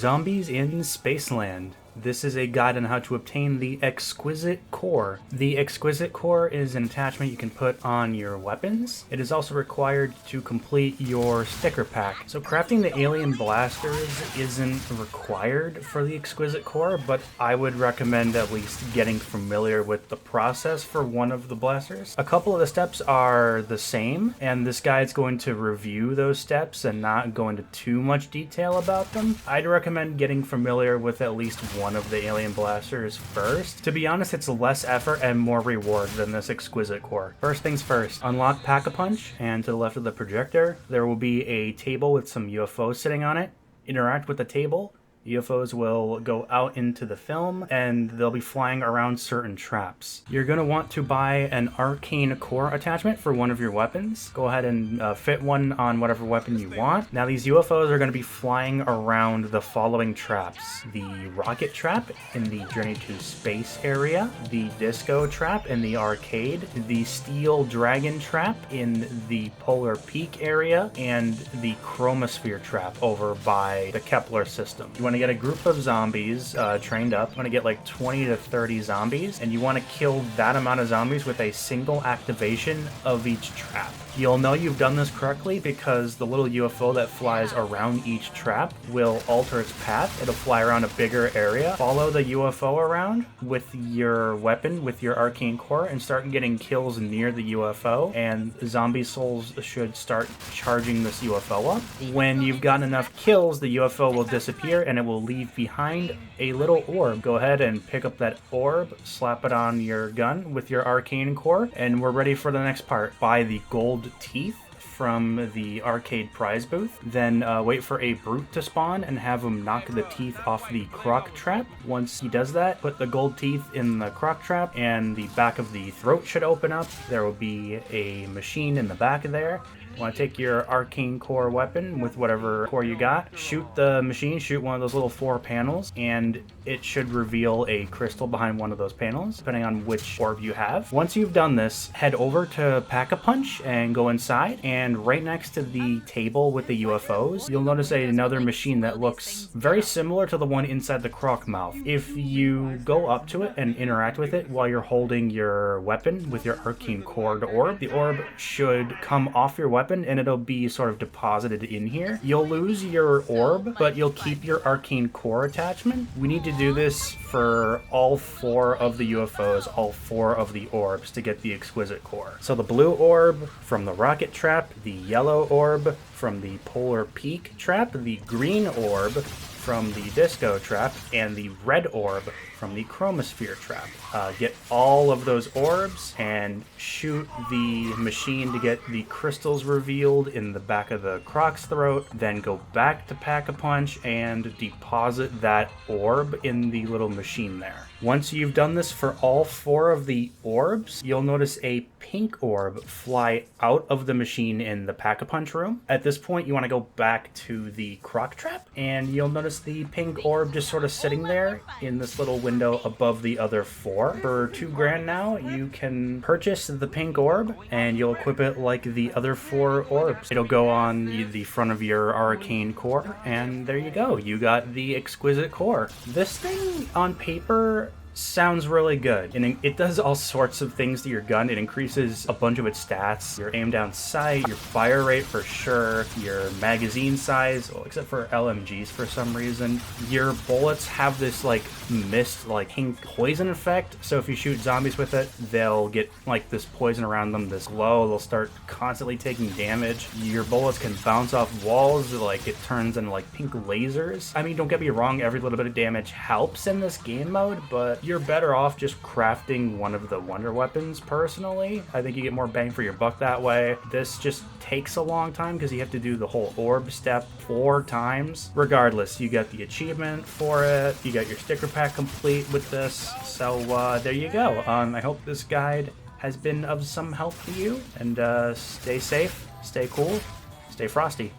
Zombies in Spaceland. This is a guide on how to obtain the Xquisite core. The Xquisite core is an attachment you can put on your weapons. It is also required to complete your sticker pack. So crafting the alien blasters isn't required for the Xquisite core, but I would recommend at least getting familiar with the process for one of the blasters. A couple of the steps are the same, and this guide's going to review those steps and not go into too much detail about them. I'd recommend getting familiar with at least one of the alien blasters first. To be honest, it's less effort and more reward than this Xquisite core. First things first, unlock Pack-a-Punch, and to the left of the projector, there will be a table with some UFOs sitting on it. Interact with the table. UFOs will go out into the film and they'll be flying around certain traps. You're going to want to buy an arcane core attachment for one of your weapons. Go ahead and fit one on whatever weapon you want. Now these UFOs are going to be flying around the following traps: the rocket trap in the Journey to Space area, the disco trap in the arcade, the steel dragon trap in the polar peak area, and the chromosphere trap over by the Kepler system. You want to get a group of zombies trained up. You want to get like 20 to 30 zombies, and you want to kill that amount of zombies with a single activation of each trap. You'll know you've done this correctly because the little UFO that flies around each trap will alter its path. It'll fly around a bigger area. Follow the UFO around with your weapon, with your arcane core, and start getting kills near the UFO, and zombie souls should start charging this UFO up. When you've gotten enough kills, the UFO will disappear and it will leave behind a little orb. Go ahead and pick up that orb, slap it on your gun with your arcane core, and we're ready for the next part. Buy the gold teeth from the arcade prize booth, then wait for a brute to spawn and have him knock the teeth off the croc trap. Once he does that, put the gold teeth in the croc trap and the back of the throat should open up. There will be a machine in the back of there. You want to take your arcane core weapon with whatever core you got, shoot the machine, shoot one of those little 4 panels, and it should reveal a crystal behind one of those panels, depending on which orb you have. Once you've done this, head over to Pack-a-Punch and go inside, and right next to the table with the UFOs, you'll notice another machine that looks very similar to the one inside the croc mouth. If you go up to it and interact with it while you're holding your weapon with your arcane core orb, the orb should come off your weapon and it'll be sort of deposited in here. You'll lose your orb, but you'll keep your arcane core attachment. We need to do this for all 4 of the UFOs, all 4 of the orbs to get the Xquisite core. So the blue orb from the rocket trap, the yellow orb from the polar peak trap, the green orb from the disco trap, and the red orb from the chromosphere trap. Get all of those orbs and shoot the machine to get the crystals revealed in the back of the croc's throat, then go back to Pack-a-Punch and deposit that orb in the little machine there. Once you've done this for all 4 of the orbs, you'll notice a pink orb fly out of the machine in the Pack-a-Punch room. At this point, you want to go back to the croc trap, and you'll notice the pink orb just sort of sitting there in this little window above the other 4. For $2,000 now, you can purchase the pink orb, and you'll equip it like the other 4 orbs. It'll go on the front of your arcane core, and there you go. You got the Xquisite core. This thing, on paper, sounds really good, and it does all sorts of things to your gun. It increases a bunch of its stats: your aim down sight, your fire rate for sure, your magazine size, well, except for LMGs for some reason. Your bullets have this like mist, like pink poison effect, so if you shoot zombies with it, they'll get like this poison around them, this glow. They'll start constantly taking damage. Your bullets can bounce off walls, like it turns into like pink lasers. I mean, don't get me wrong, every little bit of damage helps in this game mode, but you're better off just crafting one of the wonder weapons personally. I think you get more bang for your buck that way. This just takes a long time because you have to do the whole orb step 4 times. Regardless, you get the achievement for it. You got your sticker pack complete with this. So there you go. I hope this guide has been of some help to you, and stay safe, stay cool, stay frosty.